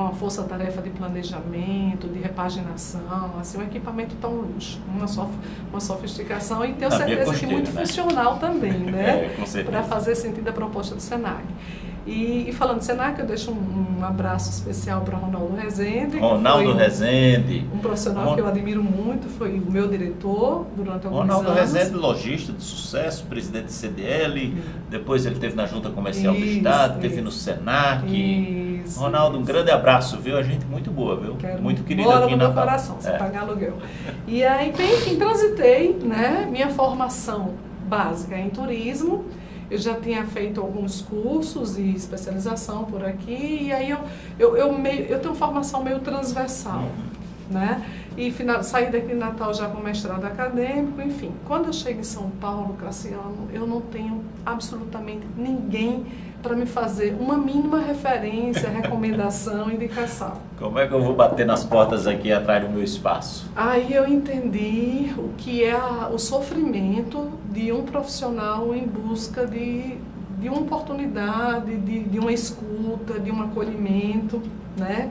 uma força-tarefa de planejamento, de repaginação, assim, um equipamento tão luxo, uma sofisticação e tenho certeza que muito funcional também, né? Para fazer sentido a proposta do Senac. E falando de Senac, eu deixo um abraço especial para Ronaldo Rezende. Ronaldo Rezende. Um profissional que eu admiro muito, foi o meu diretor durante alguns anos. Ronaldo Rezende, lojista de sucesso, presidente do CDL, depois ele esteve na Junta Comercial do Estado, esteve no Senac. Ronaldo, um grande abraço, viu? A gente muito boa, viu? Muito querida aqui no meu coração, sem pagar aluguel. E aí, enfim, transitei, né? Minha formação básica em turismo. Eu já tinha feito alguns cursos e especialização por aqui, e aí eu tenho formação meio transversal, né? E saí daqui de Natal já com mestrado acadêmico, enfim. Quando eu chego em São Paulo, Cassiano, eu não tenho absolutamente ninguém para me fazer uma mínima referência, recomendação, indicação. Como é que eu vou bater nas portas aqui atrás do meu espaço? Aí eu entendi o que é o sofrimento de um profissional em busca de uma oportunidade, de uma escuta, de um acolhimento, né?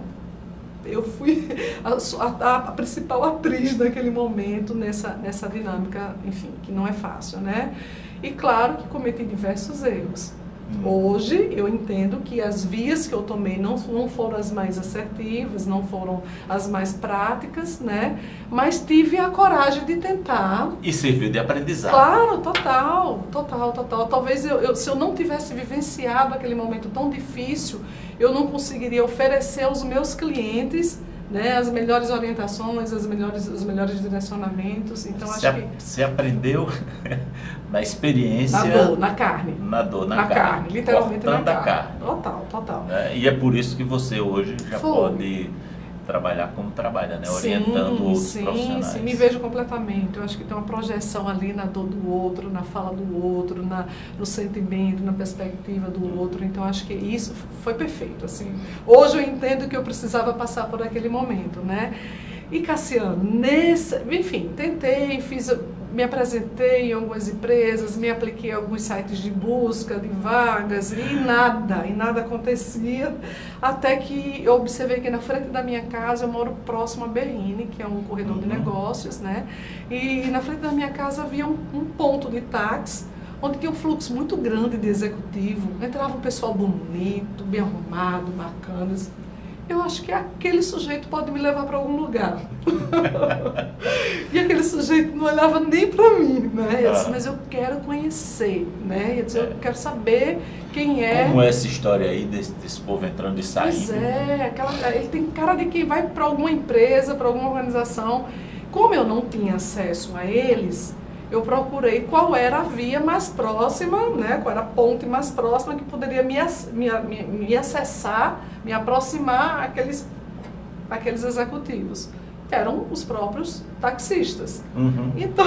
Eu fui a principal atriz daquele momento nessa dinâmica, enfim, que não é fácil, né? E claro que cometi diversos erros. Hoje eu entendo que as vias que eu tomei não foram as mais assertivas, não foram as mais práticas, né? Mas tive a coragem de tentar. E serviu de aprendizado. Claro, total. Talvez se eu não tivesse vivenciado aquele momento tão difícil, eu não conseguiria oferecer aos meus clientes, né, as melhores orientações, os melhores direcionamentos. Então acho que você aprendeu na experiência, na dor, na carne. Na carne, literalmente na carne. Total. E é por isso que você hoje já pode trabalhar como trabalha, né? Orientando outros profissionais. Sim, me vejo completamente. Eu acho que tem uma projeção ali na dor do outro, na fala do outro, no sentimento, na perspectiva do outro. Então acho que isso foi perfeito, assim. Hoje eu entendo que eu precisava passar por aquele momento, né? E Cassiano, enfim, tentei, me apresentei em algumas empresas, me apliquei em alguns sites de busca de vagas e nada acontecia, até que eu observei que na frente da minha casa, eu moro próximo a Berrini, que é um corredor de negócios, né? E na frente da minha casa havia um ponto de táxi, onde tinha um fluxo muito grande de executivo, entrava um pessoal bonito, bem arrumado, bacana. Eu acho que aquele sujeito pode me levar para algum lugar. E aquele sujeito não olhava nem para mim, né? Eu disse, mas eu quero conhecer, né? Eu disse, eu quero saber quem é. Como é essa história aí desse povo entrando e saindo? Pois é, ele tem cara de quem vai para alguma empresa, para alguma organização. Como eu não tinha acesso a eles, eu procurei qual era a via mais próxima, né? Qual era a ponte mais próxima que poderia me acessar, me aproximar àqueles executivos, que eram os próprios taxistas. Então,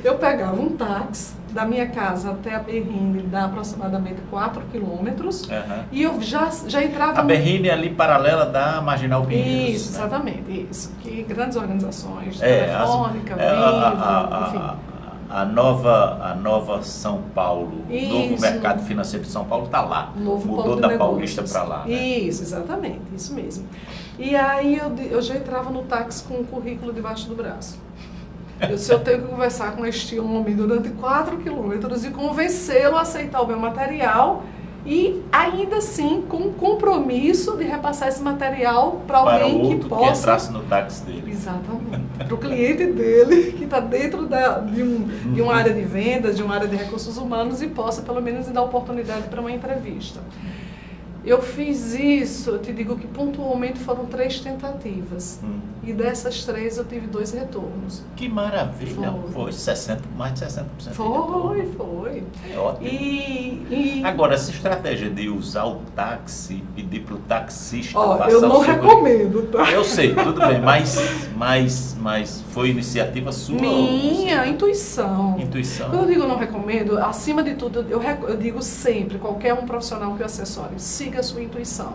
eu pegava um táxi da minha casa até a Berrini, dá aproximadamente 4 quilômetros, e eu já entrava... A Berrini ali paralela da Marginal Pinheiros. Isso, exatamente, isso. Que grandes organizações, Telefônica, Vivo, enfim. A nova São Paulo, o novo mercado financeiro de São Paulo está lá. Mudou da Paulista para lá. Né? Isso, exatamente, isso mesmo. E aí eu já entrava no táxi com um currículo debaixo do braço. Se eu tenho que conversar com este homem durante 4 quilômetros e convencê-lo a aceitar o meu material e ainda assim com o compromisso de repassar esse material para alguém que possa... que entrasse no táxi dele. Exatamente. Para o cliente dele, que está dentro de uma área de vendas, de uma área de recursos humanos e possa pelo menos dar oportunidade para uma entrevista. Eu fiz isso, eu te digo que pontualmente foram 3 tentativas. E dessas 3 eu tive 2 retornos. Que maravilha! Foi 60, mais de 60%. Foi. É ótimo. Agora, essa estratégia de usar o táxi e pedir para o taxista passar eu não recomendo, tá? Eu sei, tudo bem, mas foi iniciativa sua? Minha intuição. Intuição. Quando eu digo não recomendo, acima de tudo, eu digo sempre, qualquer um profissional que eu assessore, siga a sua intuição.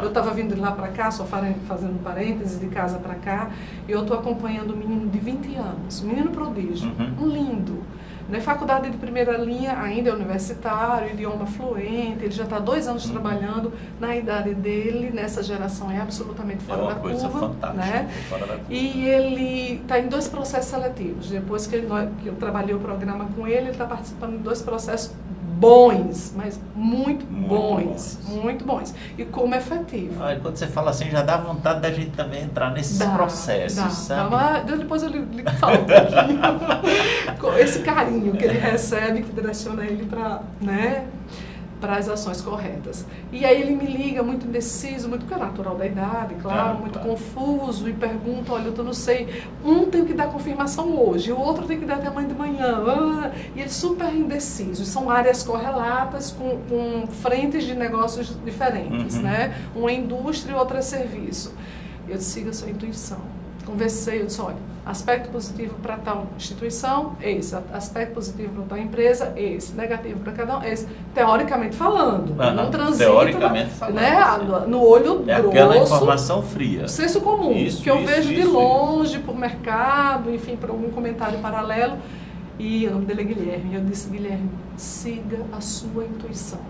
Eu estava vindo de lá para cá, só fazendo parênteses, de casa para cá, e eu estou acompanhando um menino de 20 anos, um menino prodígio, um lindo. Na faculdade de primeira linha, ainda é universitário, idioma fluente, ele já está 2 anos trabalhando, na idade dele, nessa geração é absolutamente fora da curva. É uma coisa fantástica, né? Fora da curva. E ele está em 2 processos seletivos. Depois que eu trabalhei o programa com ele está participando de 2 processos bons, mas muito bons. E como efetivo. Ah, e quando você fala assim, já dá vontade da gente também entrar nesses processos, sabe? Mas depois eu lhe falo um pouquinho. Esse carinho que ele recebe, que direciona ele para, né, para as ações corretas. E aí ele me liga muito indeciso, muito, porque é natural da idade, claro, muito confuso, e pergunta, olha, eu não sei, tem que dar confirmação hoje, o outro tem que dar até amanhã de manhã, e ele super indeciso. São áreas correlatas com frentes de negócios diferentes, né? Uma é indústria e outra é serviço. Eu disse, siga a sua intuição. Conversei, eu disse, olha, aspecto positivo para tal instituição, esse. Aspecto positivo para tal empresa, esse. Negativo para cada um, esse. Teoricamente falando. Não transita, teoricamente falando, né, no olho grosso. Aquela informação fria. Senso comum, que eu vejo de longe, por mercado, enfim, por algum comentário paralelo. E o nome dele é Guilherme. Eu disse, Guilherme, siga a sua intuição.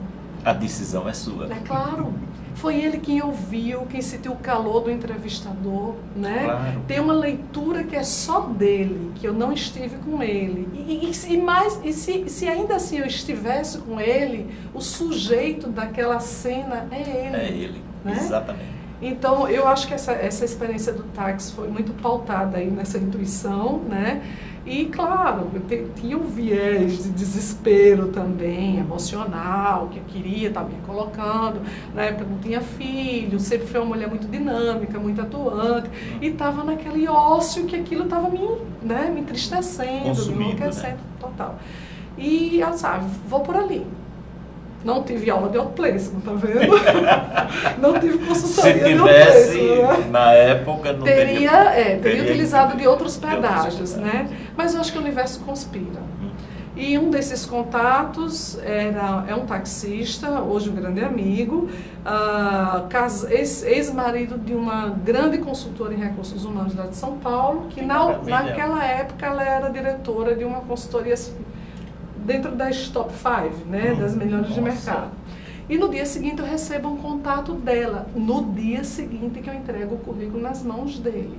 A decisão é sua. É claro. Foi ele quem ouviu, quem sentiu o calor do entrevistador, né? Claro. Tem uma leitura que é só dele, que eu não estive com ele. Se ainda assim eu estivesse com ele, o sujeito daquela cena é ele. É ele, né? Exatamente. Então, eu acho que essa experiência do táxi foi muito pautada aí nessa intuição, né? E, claro, tinha um viés de desespero também, emocional, que eu queria estar me colocando. Na época não tinha filho, sempre foi uma mulher muito dinâmica, muito atuante. E estava naquele ócio que aquilo estava me entristecendo, me enlouquecendo, total. E eu sabe, vou por ali. Não tive aula de outplacement, tá vendo? Não tive consultoria de outplacement. Se tivesse, na época, não teria utilizado de outros pedágios, né? Mas eu acho que o universo conspira. E um desses contatos é um taxista, hoje um grande amigo, ex-marido de uma grande consultora em recursos humanos lá de São Paulo, que naquela época ela era diretora de uma consultoria dentro das top 5, né, das melhores de mercado. E no dia seguinte eu recebo um contato dela, no dia seguinte que eu entrego o currículo nas mãos dele.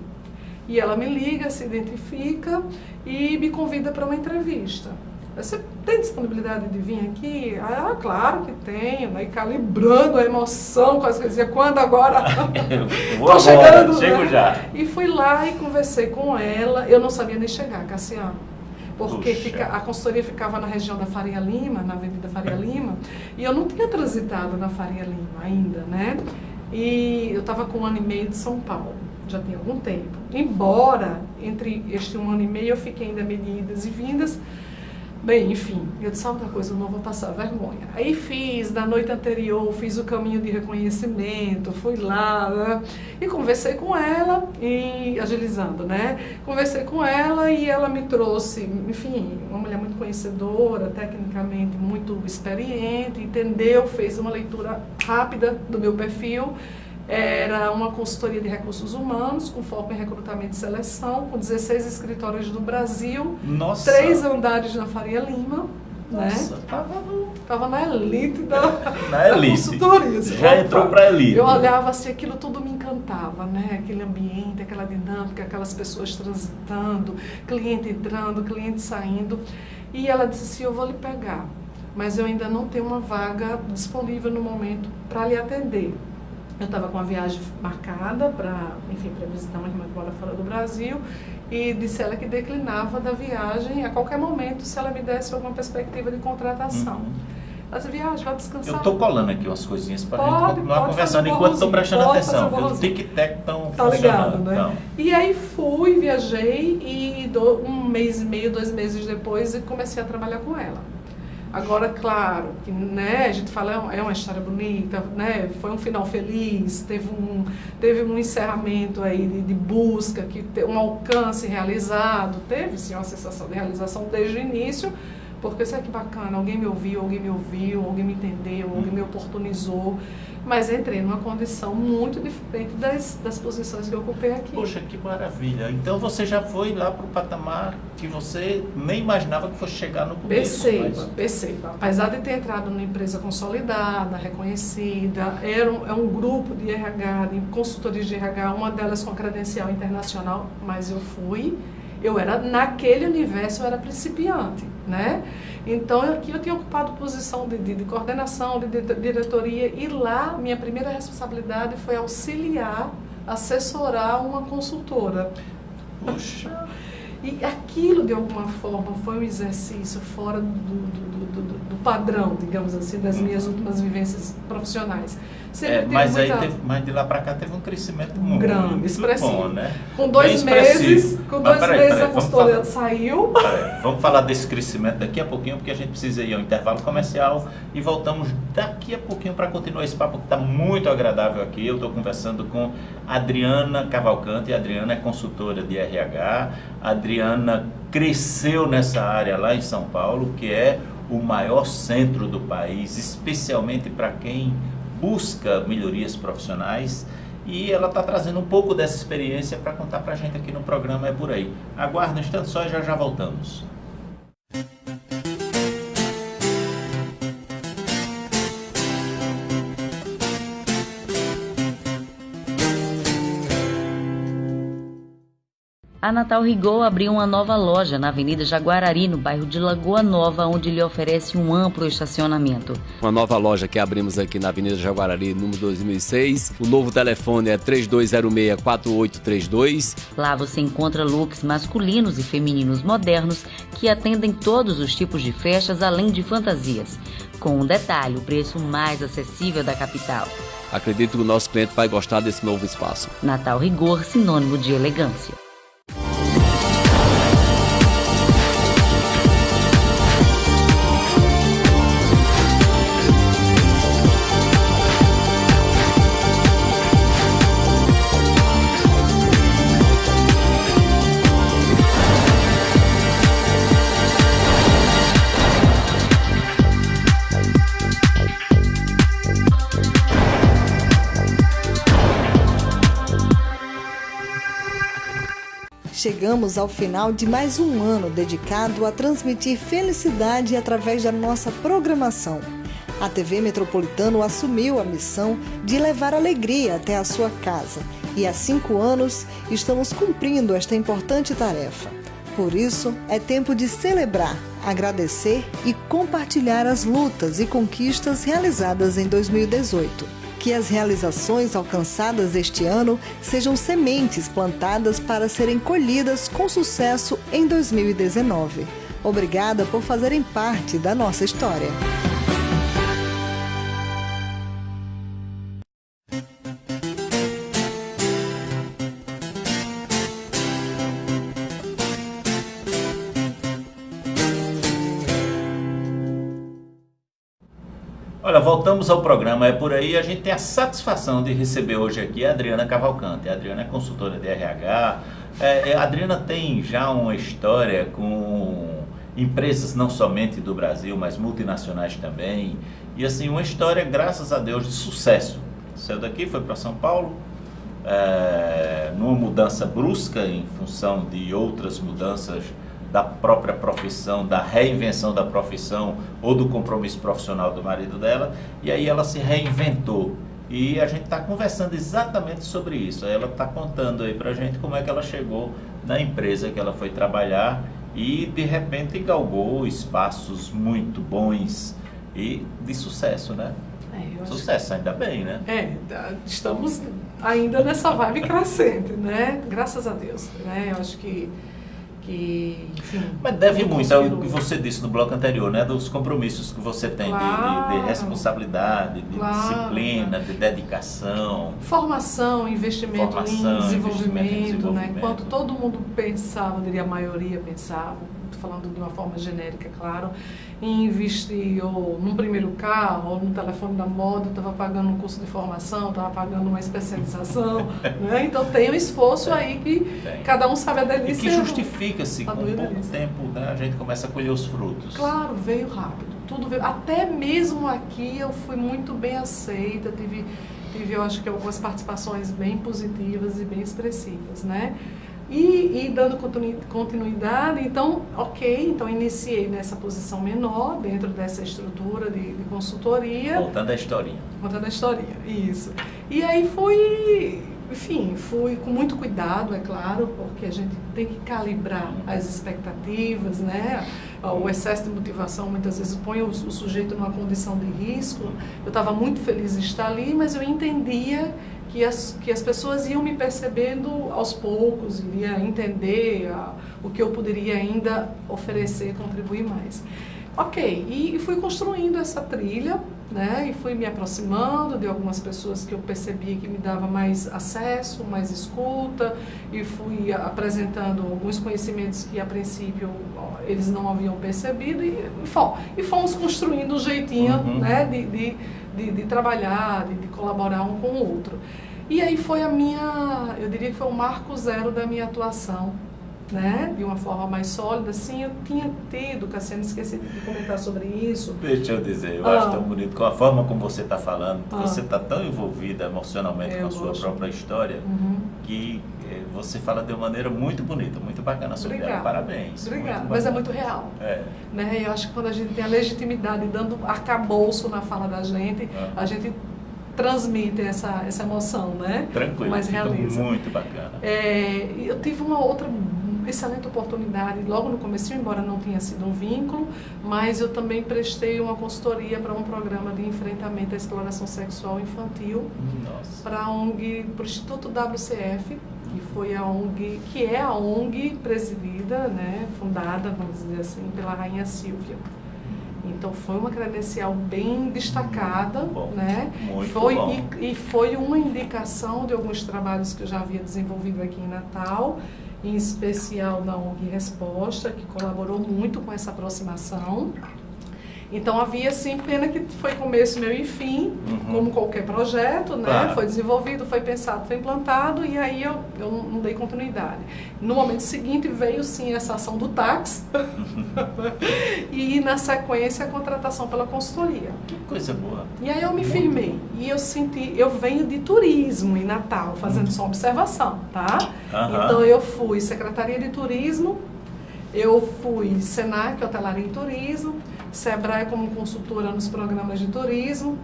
E ela me liga, se identifica e me convida para uma entrevista. Você tem disponibilidade de vir aqui? Ah, claro que tenho, né? E calibrando a emoção, quase que dizia, quando agora? Vou chegando, chego já. E fui lá e conversei com ela, eu não sabia nem chegar, Cassiano. Porque a consultoria ficava na região da Faria Lima, na Avenida Faria Lima, e eu não tinha transitado na Faria Lima ainda, né? E eu estava com 1 ano e meio de São Paulo, já tinha algum tempo. Embora, entre este 1 ano e meio, eu fiquei ainda meio de idas e vindas. Bem, enfim, eu disse outra coisa, eu não vou passar vergonha. Aí na noite anterior, fiz o caminho de reconhecimento, fui lá, né? E conversei com ela, agilizando, né? Conversei com ela e ela me trouxe, enfim, uma mulher muito conhecedora, tecnicamente muito experiente, entendeu, fez uma leitura rápida do meu perfil. Era uma consultoria de recursos humanos, com foco em recrutamento e seleção, com 16 escritórios no Brasil, Nossa. 3 andares na Faria Lima. Nossa, né? Tava na elite da consultoria. Já entrou para a elite. Eu olhava assim, aquilo tudo me encantava, né? Aquele ambiente, aquela dinâmica, aquelas pessoas transitando, cliente entrando, cliente saindo. E ela disse assim, eu vou lhe pegar, mas eu ainda não tenho uma vaga disponível no momento para lhe atender. Eu estava com uma viagem marcada para visitar uma irmã que mora fora do Brasil e disse ela que declinava da viagem a qualquer momento se ela me desse alguma perspectiva de contratação. Essa viagem, vai descansar. Eu estou colando aqui umas coisinhas para a gente continuar conversando enquanto estou prestando atenção. Os tic-tac estão funcionando. Ligado, né? Então. E aí viajei e 1 mês e meio, 2 meses depois comecei a trabalhar com ela. Agora, claro, que, né, a gente fala, é uma história bonita, né, foi um final feliz, teve um encerramento aí de busca, um alcance realizado, teve sim uma sensação de realização desde o início, porque isso é que bacana, alguém me ouviu, alguém me entendeu, alguém me oportunizou. Mas entrei numa condição muito diferente das posições que eu ocupei aqui. Poxa, que maravilha. Então você já foi lá para o patamar que você nem imaginava que fosse chegar no começo. Perceba. Apesar de ter entrado numa empresa consolidada, reconhecida, é um grupo de RH, de consultorias de RH, uma delas com credencial internacional, mas naquele universo eu era principiante, né? Então aqui eu tinha ocupado posição de coordenação, de diretoria, e lá minha primeira responsabilidade foi auxiliar, assessorar uma consultora. Puxa! E aquilo, de alguma forma, foi um exercício fora do padrão, digamos assim, das minhas últimas vivências profissionais. Mas de lá para cá teve um crescimento muito grande, expressivo. Bom, né? Com 2 meses, a consultoria saiu. Vamos falar desse crescimento daqui a pouquinho, porque a gente precisa ir ao intervalo comercial e voltamos daqui a pouquinho para continuar esse papo que está muito agradável aqui. Eu estou conversando com Adriana Cavalcante. A Adriana é consultora de RH. A Adriana cresceu nessa área lá em São Paulo, que é o maior centro do país, especialmente para quem busca melhorias profissionais, e ela está trazendo um pouco dessa experiência para contar para a gente aqui no programa É Por Aí. Aguarda um instante só e já voltamos. A Natal Rigol abriu uma nova loja na Avenida Jaguarari, no bairro de Lagoa Nova, onde lhe oferece um amplo estacionamento. Uma nova loja que abrimos aqui na Avenida Jaguarari, número 2006. O novo telefone é 3206-4832. Lá você encontra looks masculinos e femininos modernos que atendem todos os tipos de festas, além de fantasias. Com um detalhe, o preço mais acessível da capital. Acredito que o nosso cliente vai gostar desse novo espaço. Natal Rigor, sinônimo de elegância. Chegamos ao final de mais um ano dedicado a transmitir felicidade através da nossa programação. A TV Metropolitano assumiu a missão de levar alegria até a sua casa e há 5 anos estamos cumprindo esta importante tarefa. Por isso, é tempo de celebrar, agradecer e compartilhar as lutas e conquistas realizadas em 2018. Que as realizações alcançadas este ano sejam sementes plantadas para serem colhidas com sucesso em 2019. Obrigada por fazerem parte da nossa história. Olha, voltamos ao programa É Por Aí. A gente tem a satisfação de receber hoje aqui a Adriana Cavalcante. A Adriana é consultora de RH. A Adriana tem já uma história com empresas não somente do Brasil, mas multinacionais também. E assim, uma história, graças a Deus, de sucesso. Saiu daqui, foi para São Paulo, numa mudança brusca em função de outras mudanças da própria profissão, da reinvenção da profissão ou do compromisso profissional do marido dela, e aí ela se reinventou. E a gente está conversando exatamente sobre isso. Ela está contando aí pra gente como é que ela chegou na empresa que ela foi trabalhar e de repente galgou espaços muito bons e de sucesso, né? Sucesso, ainda bem, né? Estamos ainda nessa vibe crescente, né? Graças a Deus, né? Eu acho que enfim, mas deve muito ao que você disse no bloco anterior, né? Dos compromissos que você tem, de responsabilidade, de disciplina, de dedicação. Formação, investimento em desenvolvimento, né? Enquanto todo mundo pensava, eu diria a maioria pensava, estou falando de uma forma genérica, claro, em investir ou num primeiro carro, ou no telefone da moda, estava pagando um curso de formação, estava pagando uma especialização, né? Então tem um esforço aí que cada um sabe a delícia. E que justifica-se com pouco tempo, né? A gente começa a colher os frutos. Claro, veio rápido. tudo veio. Até mesmo aqui eu fui muito bem aceita, tive eu acho que algumas participações bem positivas e bem expressivas, né? E dando continuidade, então, então iniciei nessa posição menor, dentro dessa estrutura de consultoria. Voltando à historinha. Voltando à historinha, isso. E aí fui com muito cuidado, é claro, porque a gente tem que calibrar as expectativas, né? O excesso de motivação muitas vezes põe o sujeito numa condição de risco. Eu estava muito feliz em estar ali, mas eu entendia que as pessoas iam me percebendo aos poucos, iria entender o que eu poderia ainda oferecer, contribuir mais. E fui construindo essa trilha, né? E fui me aproximando de algumas pessoas que eu percebia que me dava mais acesso, mais escuta, e fui apresentando alguns conhecimentos que a princípio eles não haviam percebido, e fomos construindo um jeitinho, né? de trabalhar, de colaborar um com o outro. E aí foi eu diria que foi o marco zero da minha atuação, né? De uma forma mais sólida. Sim, eu tinha tido, Cassiane, esqueci de comentar sobre isso. Deixa eu dizer, eu acho tão bonito, com a forma como você está falando, você está tão envolvida emocionalmente com a sua própria história, que você fala de uma maneira muito bonita, muito bacana sobre ela. Parabéns. Obrigada, mas é muito real. Né? Eu acho que quando a gente tem a legitimidade dando arcabouço na fala da gente, a gente transmite essa emoção, né? Tranquilo, mais realiza. Muito bacana. Eu tive uma outra excelente oportunidade logo no começo, embora não tenha sido um vínculo, mas eu também prestei uma consultoria para um programa de enfrentamento à exploração sexual infantil para a ONG, para o Instituto WCF, que foi a ONG, que é a ONG presidida, né, fundada, vamos dizer assim, pela Rainha Sílvia. Então foi uma credencial bem destacada, né? Foi uma indicação de alguns trabalhos que eu já havia desenvolvido aqui em Natal, em especial na ONG Resposta, que colaborou muito com essa aproximação. Então havia, sim, pena que foi começo, meio e fim, como qualquer projeto, né? Claro. Foi desenvolvido, foi pensado, foi implantado, e aí eu não dei continuidade. No momento seguinte veio, sim, essa ação do táxi, e na sequência a contratação pela consultoria. Que coisa boa. E aí eu me firmei, e eu venho de turismo em Natal, fazendo só observação, tá? Então eu fui Secretaria de Turismo, eu fui Senac, Hotelaria e Turismo, Sebrae como consultora nos programas de turismo,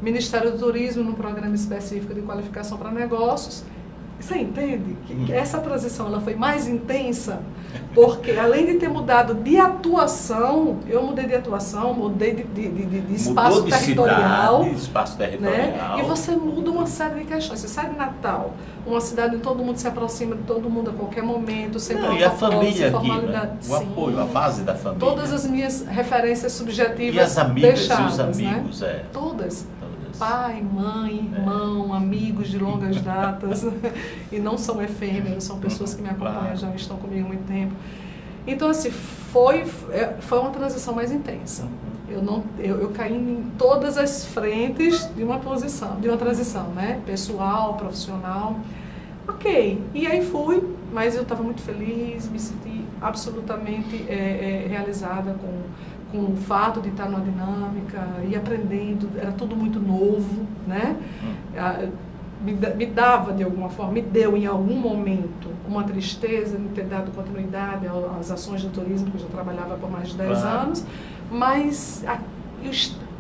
Ministério do Turismo no programa específico de qualificação para negócios. Você entende que essa transição ela foi mais intensa? Porque além de ter mudado de atuação, eu mudei de atuação, mudei de espaço territorial. Espaço territorial. Né? E você muda uma série de questões. Você sai de Natal, uma cidade onde todo mundo se aproxima de todo mundo a qualquer momento, sem e a família aqui, né? O apoio, a base da família. Todas as minhas referências subjetivas e as amigas deixadas, e os amigos, né? Todas. Pai, mãe, irmão, amigos de longas datas, e não são efêmeros, são pessoas que me acompanham, já estão comigo há muito tempo. Então, assim, foi uma transição mais intensa. Eu caí em todas as frentes de uma transição, né? Pessoal, profissional. E aí fui, mas eu estava muito feliz, me senti absolutamente realizada com o fato de estar numa dinâmica e aprendendo, era tudo muito novo, né? Me dava de alguma forma, me deu em algum momento uma tristeza de ter dado continuidade às ações de turismo, que eu já trabalhava por mais de 10 anos, mas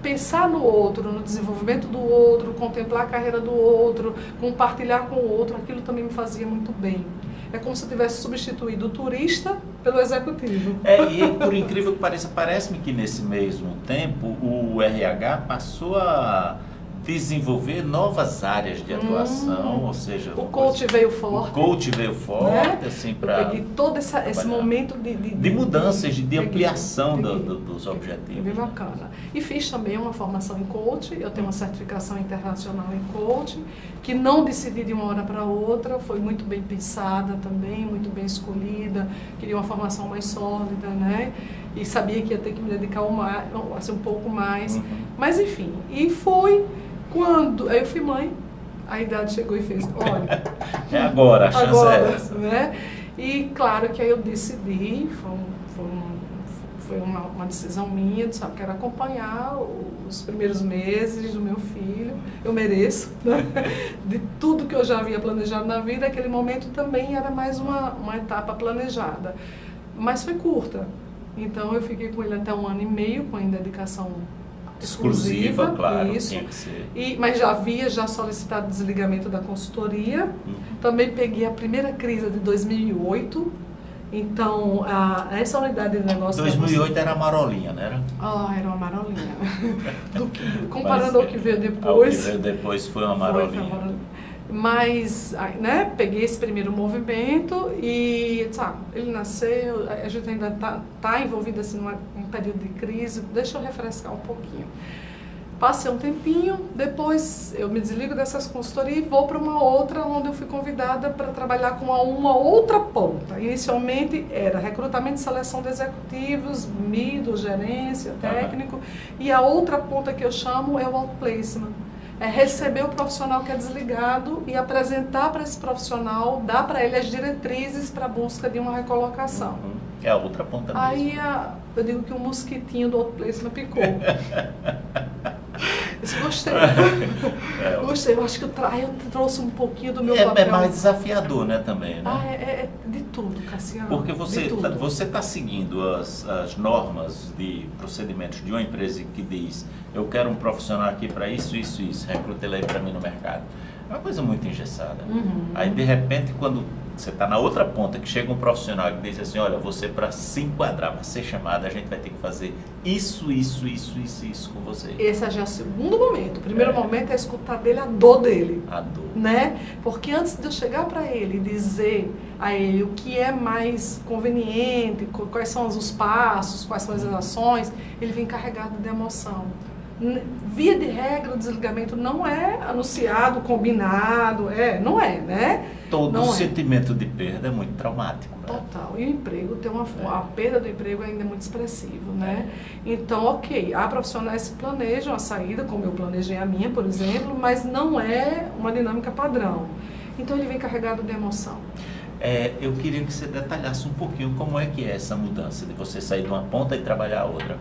pensar no outro, no desenvolvimento do outro, contemplar a carreira do outro, compartilhar com o outro, aquilo também me fazia muito bem. É como se eu tivesse substituído o turista pelo executivo. E por incrível que pareça, parece-me que nesse mesmo tempo o RH passou a desenvolver novas áreas de atuação, ou seja... O coach veio forte. O coach veio forte, né? Assim, para... Eu peguei todo esse momento de mudanças, de ampliação dos objetivos. Bem bacana. E fiz também uma formação em coach, eu tenho uma certificação internacional em coach, que não decidi de uma hora para outra, foi muito bem pensada também, muito bem escolhida, queria uma formação mais sólida, né? E sabia que ia ter que me dedicar um pouco mais. Mas enfim, e foi... Aí eu fui mãe, a idade chegou e fez, olha... É agora, a chance é essa. Né? E claro que aí eu decidi, foi uma decisão minha, sabe, quero acompanhar os primeiros meses do meu filho, eu mereço, né? De tudo que eu já havia planejado na vida, aquele momento também era mais uma etapa planejada, mas foi curta, então eu fiquei com ele até 1 ano e meio, com a dedicação exclusiva, claro, isso. tinha que ser. Mas já havia solicitado desligamento da consultoria, também peguei a primeira crise de 2008, então essa unidade de negócio... 2008 era a marolinha, não era? Era uma marolinha. Comparando ao que veio depois... Ao que veio depois foi uma marolinha. Mas, né, peguei esse primeiro movimento e, sabe, ele nasceu, a gente ainda tá envolvido assim num período de crise, deixa eu refrescar um pouquinho. Passei um tempinho, depois eu me desligo dessas consultorias e vou para uma outra, onde eu fui convidada para trabalhar com uma outra ponta. Inicialmente era recrutamento e seleção de executivos, middle, gerência, técnico, e a outra ponta que eu chamo é o outplacement. É receber o profissional que é desligado e apresentar para esse profissional, dar para ele as diretrizes para a busca de uma recolocação. É a outra ponta mesmo. Aí eu digo que o mosquitinho do outplacement picou. Gostei. Gostei, eu acho que eu trouxe um pouquinho do meu papel. É mais desafiador, né, também, né? É de tudo, Cassiano. Porque você está seguindo as normas de procedimentos de uma empresa que diz: eu quero um profissional aqui para isso, recruta ele aí para mim no mercado. É uma coisa muito engessada. Aí, de repente, quando você está na outra ponta, que chega um profissional que diz assim: olha, você, para se enquadrar, para ser chamado, a gente vai ter que fazer isso com você. Esse já é o segundo momento. O primeiro momento é escutar dele a dor dele. A dor. Né? Porque antes de eu chegar para ele e dizer a ele o que é mais conveniente, quais são os passos, quais são as ações, ele vem carregado de emoção. Via de regra, o desligamento não é anunciado, combinado, não é, né? Todo sentimento de perda é muito traumático. Né? Total. E o emprego tem a perda do emprego ainda é muito expressiva, né? Então, ok, há profissionais que planejam a saída, como eu planejei a minha, por exemplo, mas não é uma dinâmica padrão. Então, ele vem carregado de emoção. Eu queria que você detalhasse um pouquinho como é que é essa mudança de você sair de uma ponta e trabalhar a outra.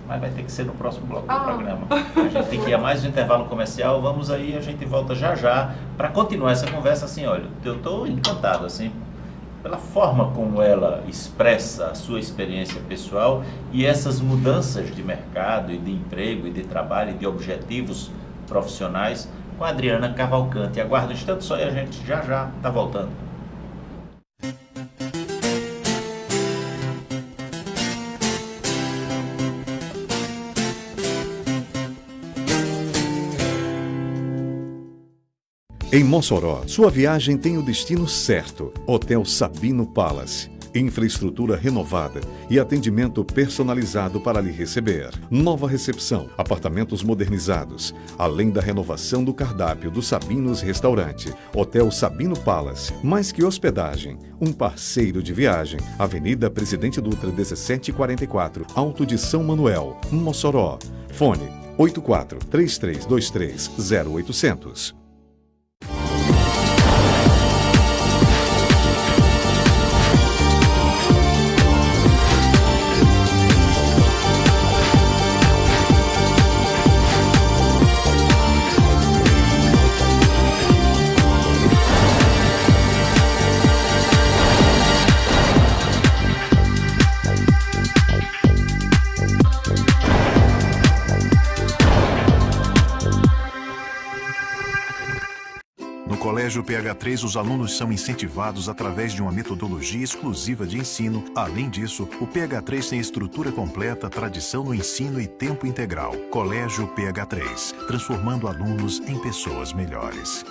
Mas vai ter que ser no próximo bloco do programa. A gente tem que ir a mais um intervalo comercial. Vamos aí, a gente volta já para continuar essa conversa. Assim, olha, eu estou encantado assim pela forma como ela expressa a sua experiência pessoal e essas mudanças de mercado e de emprego e de trabalho e de objetivos profissionais com a Adriana Cavalcante. Aguarda um instante só e a gente já está voltando. Em Mossoró, sua viagem tem o destino certo. Hotel Sabino Palace. Infraestrutura renovada e atendimento personalizado para lhe receber. Nova recepção, apartamentos modernizados, além da renovação do cardápio do Sabinos Restaurante. Hotel Sabino Palace, mais que hospedagem, um parceiro de viagem. Avenida Presidente Dutra, 1744, Alto de São Manuel, Mossoró. Fone 84-3323-0800. No Colégio PH3, os alunos são incentivados através de uma metodologia exclusiva de ensino. Além disso, o PH3 tem estrutura completa, tradição no ensino e tempo integral. Colégio PH3, transformando alunos em pessoas melhores.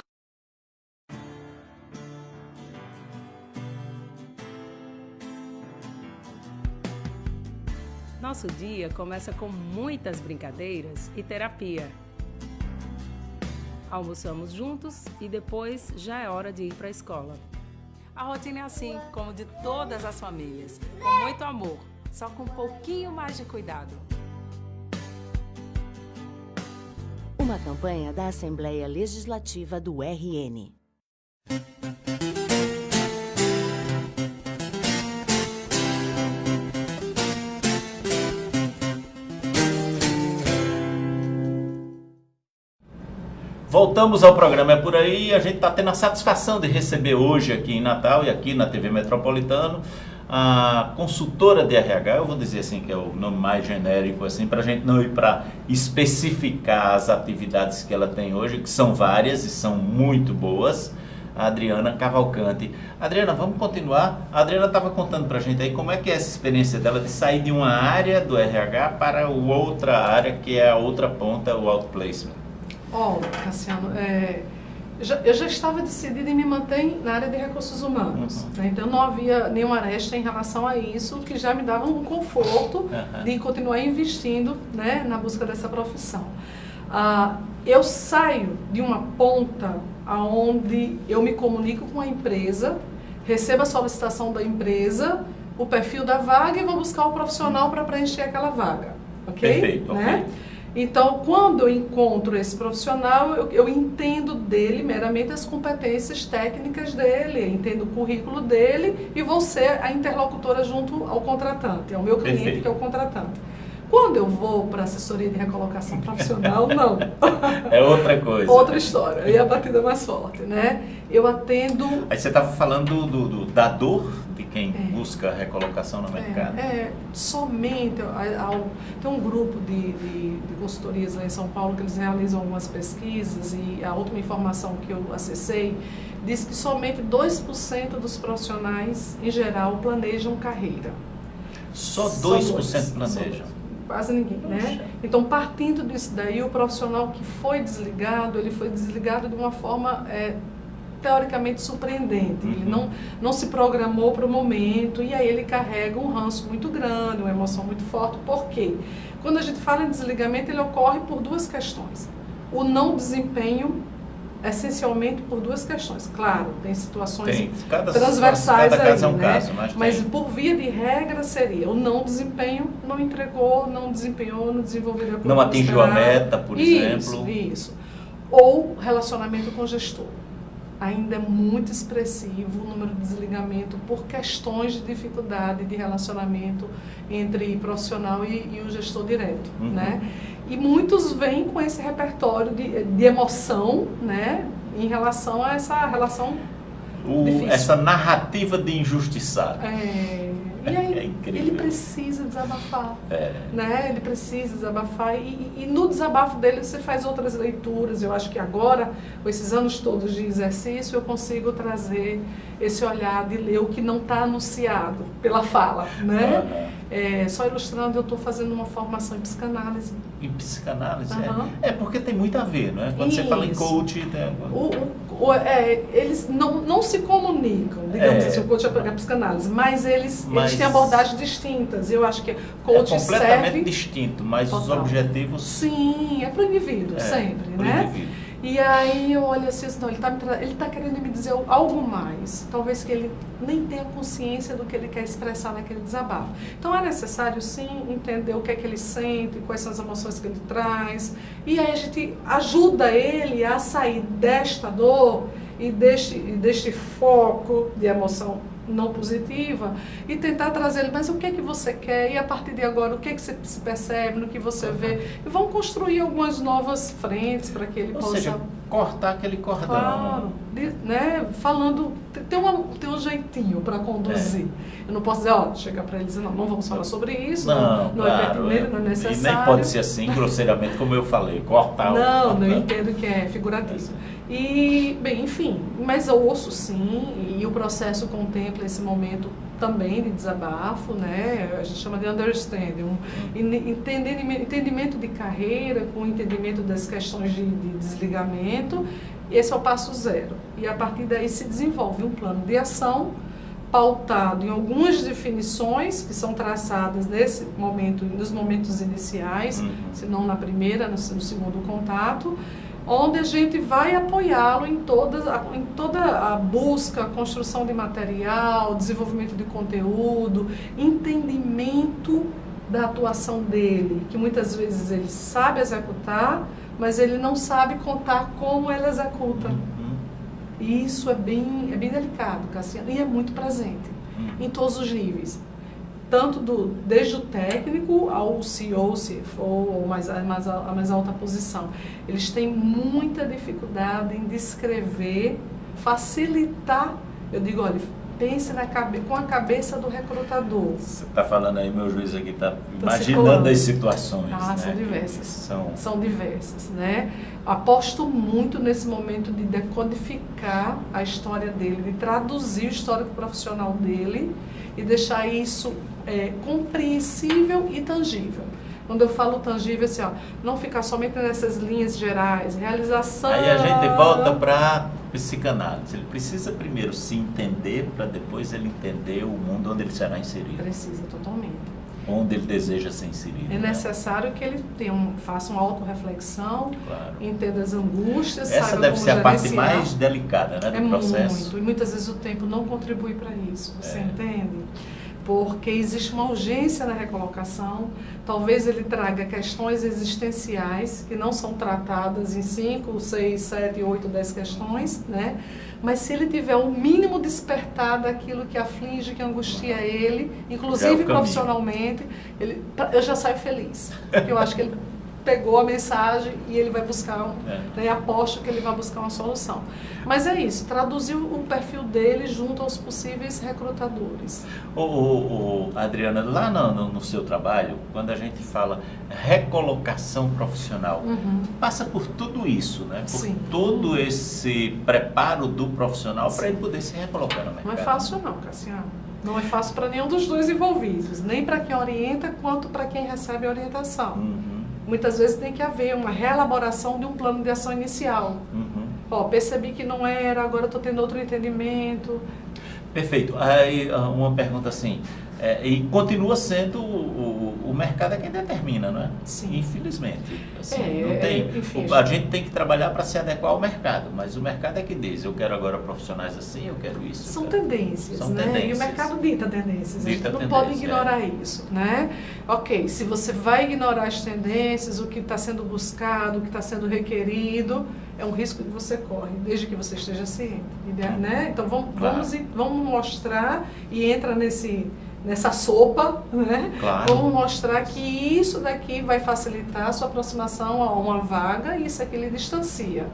Nosso dia começa com muitas brincadeiras e terapia. Almoçamos juntos e depois já é hora de ir para a escola. A rotina é assim, como de todas as famílias, com muito amor, só com um pouquinho mais de cuidado. Uma campanha da Assembleia Legislativa do RN. Voltamos ao programa É Por Aí. A gente está tendo a satisfação de receber hoje aqui em Natal e aqui na TV Metropolitano a consultora de RH, eu vou dizer assim que é o nome mais genérico, assim, para a gente não ir para especificar as atividades que ela tem hoje, que são várias e são muito boas, a Adriana Cavalcante. Adriana, vamos continuar. A Adriana estava contando para a gente aí como é que é essa experiência dela de sair de uma área do RH para outra área, que é a outra ponta, o outplacement. Cassiano, eu já estava decidida em me manter na área de recursos humanos, né? Então não havia nenhuma aresta em relação a isso, que já me dava um conforto de continuar investindo, né, na busca dessa profissão. Eu saio de uma ponta onde eu me comunico com a empresa, recebo a solicitação da empresa, o perfil da vaga e vou buscar o profissional para preencher aquela vaga, ok? Perfeito, né? ok. Então, quando eu encontro esse profissional, eu entendo dele meramente as competências técnicas dele, entendo o currículo dele e vou ser a interlocutora junto ao contratante, é o meu cliente. Perfeito. Que é o contratante. Quando eu vou para assessoria de recolocação profissional, não. É outra coisa. Outra história, aí a batida é mais forte, né? Eu atendo... Aí você estava falando da dor de quem busca recolocação no mercado. Somente, tem um grupo de consultorias lá em São Paulo que eles realizam algumas pesquisas e a última informação que eu acessei diz que somente 2% dos profissionais, em geral, planejam carreira. Só 2% planejam? Quase ninguém, né? Então, partindo disso daí, o profissional que foi desligado, ele foi desligado de uma forma teoricamente surpreendente. Ele não se programou para o momento e aí ele carrega um ranço muito grande, uma emoção muito forte. Por quê? Quando a gente fala em desligamento, ele ocorre por duas questões. O não desempenho, essencialmente por duas questões. Claro, tem situações transversais cada caso aí, é um né? caso, mas por via de regra seria o não desempenho, não entregou, não desempenhou, não desenvolveu não atingiu a meta, por exemplo. Isso. Ou relacionamento com o gestor. Ainda é muito expressivo o número de desligamento por questões de dificuldade de relacionamento entre profissional e o gestor direto, né? E muitos vêm com esse repertório de emoção, né, em relação a essa relação difícil. Essa narrativa de injustiçado. E aí ele precisa desabafar, né? Ele precisa desabafar e no desabafo dele você faz outras leituras. Eu acho que agora, com esses anos todos de exercício, eu consigo trazer esse olhar de ler o que não está anunciado pela fala, né? Só ilustrando, eu estou fazendo uma formação em psicanálise. Em psicanálise? Porque tem muito a ver, não é? Quando você fala em coach... eles não se comunicam, digamos assim, o coach é a psicanálise, mas eles têm abordagens distintas. Eu acho que coach completamente distinto, mas os objetivos... Sim, é para o indivíduo, sempre, né? Indivíduo. E aí eu olho assim, não, ele tá querendo me dizer algo mais, talvez que ele nem tenha consciência do que ele quer expressar naquele desabafo. Então é necessário sim entender o que é que ele sente, quais são as emoções que ele traz, e aí a gente ajuda ele a sair desta dor e deste foco de emoção não positiva e tentar trazer ele, mas o que é que você quer? E a partir de agora, o que é que você se percebe, no que você vê? E vão construir algumas novas frentes para que ele possa... Ou seja, cortar aquele cordão. Claro, né? Falando, tem um jeitinho para conduzir. Eu não posso dizer, chegar para ele e dizer, não vamos falar sobre isso, não claro, é pertinente, não é necessário. E nem pode ser assim, grosseiramente, como eu falei, cortar Não, eu entendo que é figurativo. E, bem, enfim, mas eu ouço sim, e o processo contempla esse momento também de desabafo, né? A gente chama de understanding, entendimento de carreira, com entendimento das questões de desligamento. Esse é o passo zero. E a partir daí se desenvolve um plano de ação pautado em algumas definições que são traçadas nesse momento, nos momentos iniciais, se não na primeira, no segundo contato, onde a gente vai apoiá-lo em toda a busca, a construção de material, desenvolvimento de conteúdo, entendimento da atuação dele, que muitas vezes ele sabe executar, mas ele não sabe contar como ele executa. E isso é bem delicado, Cassiano, e é muito presente em todos os níveis. desde o técnico ao CEO, CFO, ou a mais alta posição. Eles têm muita dificuldade em descrever, facilitar. Eu digo, olha, pense com a cabeça do recrutador. Você está falando aí, meu juiz aqui está imaginando as situações. Ah, né? São diversas. São diversas, né? Aposto muito nesse momento de decodificar a história dele, de traduzir o histórico profissional dele e deixar isso compreensível e tangível. Quando eu falo tangível, assim, ó, não ficar somente nessas linhas gerais, realização... Aí a gente volta para psicanálise. Ele precisa primeiro se entender para depois ele entender o mundo onde ele será inserido. Precisa, totalmente. Onde ele deseja ser inserido. É necessário que ele faça uma autorreflexão, claro. Entenda as angústias, essa saiba deve como ser a parte gerenciar. mais delicada, né, do processo. Muito, e muitas vezes o tempo não contribui para isso, você entende? Porque existe uma urgência na recolocação, talvez ele traga questões existenciais que não são tratadas em 5, 6, 7, 8, 10 questões, né? Mas se ele tiver um mínimo despertar daquilo que aflige, que angustia ele, inclusive profissionalmente, eu já saio feliz, porque eu acho que ele pegou a mensagem e ele vai buscar, né, aposto que ele vai buscar uma solução. Mas é isso, traduzir o perfil dele junto aos possíveis recrutadores. Adriana, lá no seu trabalho, quando a gente fala recolocação profissional, passa por tudo isso, né? Por Sim. todo esse preparo do profissional para ele poder se recolocar no mercado. Não é fácil não, Cassiano. Não é fácil para nenhum dos dois envolvidos, nem para quem orienta, quanto para quem recebe a orientação. Muitas vezes tem que haver uma reelaboração de um plano de ação inicial. Percebi que não era, agora estou tendo outro entendimento. Perfeito. Aí uma pergunta assim, e continua sendo o mercado é quem determina, não é? Sim. Infelizmente. Assim, não tem, a gente tem que trabalhar para se adequar ao mercado, mas o mercado é que diz, eu quero agora profissionais assim, eu quero isso. São tendências, São né? tendências. E o mercado dita tendências, a gente não pode ignorar isso, né? Ok, se você vai ignorar as tendências, o que está sendo buscado, o que está sendo requerido, é um risco que você corre, desde que você esteja ciente, né? Então vamos mostrar e entra nessa sopa, né? Claro. Vamos mostrar que isso daqui vai facilitar a sua aproximação a uma vaga e isso aqui lhe distancia.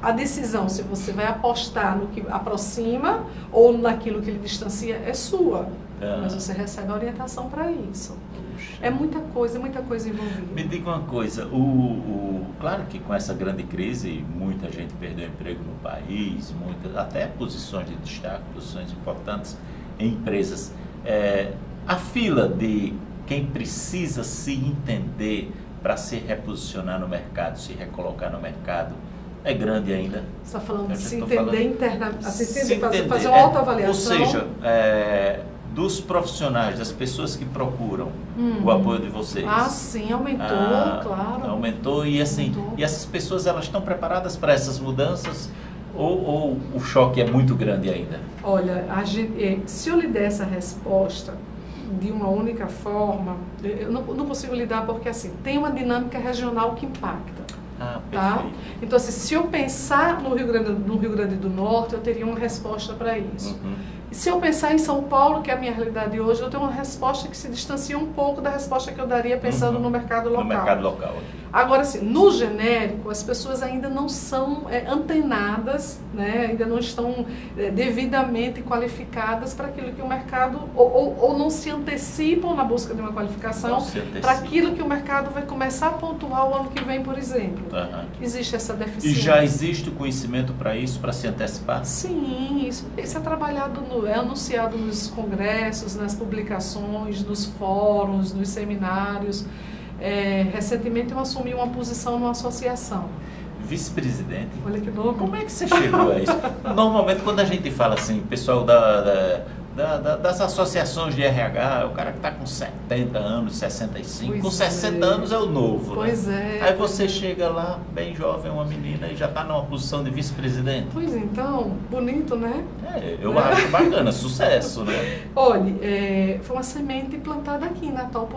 A decisão, se você vai apostar no que aproxima ou naquilo que lhe distancia, é sua. Mas você recebe a orientação para isso. É muita coisa envolvida. Me diga uma coisa, claro que com essa grande crise, muita gente perdeu emprego no país, até posições de destaque, posições importantes em empresas. A fila de quem precisa se entender para se reposicionar no mercado, se recolocar no mercado, é grande ainda. Você está falando de se entender internamente, fazer uma autoavaliação. Ou seja, dos profissionais, das pessoas que procuram o apoio de vocês. Ah, sim, aumentou, claro. Aumentou e assim, e essas pessoas elas estão preparadas para essas mudanças ou o choque é muito grande ainda? Olha, se eu lhe der essa resposta de uma única forma, eu não consigo lhe dar porque assim, tem uma dinâmica regional que impacta. Tá? Então, assim, se eu pensar no Rio Grande do Norte, eu teria uma resposta para isso. E se eu pensar em São Paulo, que é a minha realidade hoje, eu tenho uma resposta que se distancia um pouco da resposta que eu daria pensando no mercado local. No mercado local. Agora, assim, no genérico, as pessoas ainda não são antenadas, né? Ainda não estão devidamente qualificadas para aquilo que o mercado, ou não se antecipam na busca de uma qualificação para aquilo que o mercado vai começar a pontuar o ano que vem, por exemplo. Existe essa deficiência. E já existe o conhecimento para isso, para se antecipar? Sim, isso é trabalhado, é anunciado nos congressos, nas publicações, nos fóruns, nos seminários. Recentemente eu assumi uma posição numa associação. Vice-presidente? Olha que nome. Como é que você chegou a isso? Normalmente quando a gente fala assim, pessoal das associações de RH, o cara que está com 70 anos, 65, com 60 anos é o novo. Pois né? Aí você chega lá, bem jovem, uma menina, e já está numa posição de vice-presidente. Pois então, bonito, né? Eu acho bacana, sucesso, né? Olha, foi uma semente plantada aqui em Natal,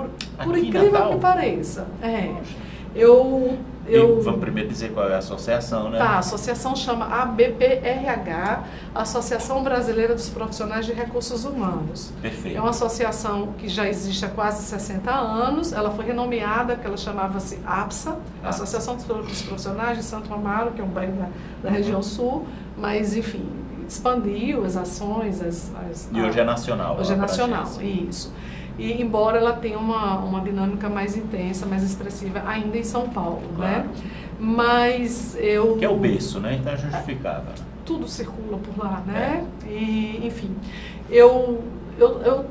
por incrível que pareça. E vamos primeiro dizer qual é a associação, né? Tá, a associação chama ABPRH, Associação Brasileira dos Profissionais de Recursos Humanos. Perfeito. É uma associação que já existe há quase 60 anos, ela foi renomeada, porque ela chamava-se APSA, Associação dos Profissionais de Santo Amaro, que é um bairro da região sul, mas enfim, expandiu as ações. E hoje é nacional. Hoje é nacional, isso. E embora ela tenha uma dinâmica mais intensa, mais expressiva, ainda em São Paulo, claro, né? Mas eu... Que é o berço, né? Então é justificável. Tudo circula por lá, né? E, enfim, eu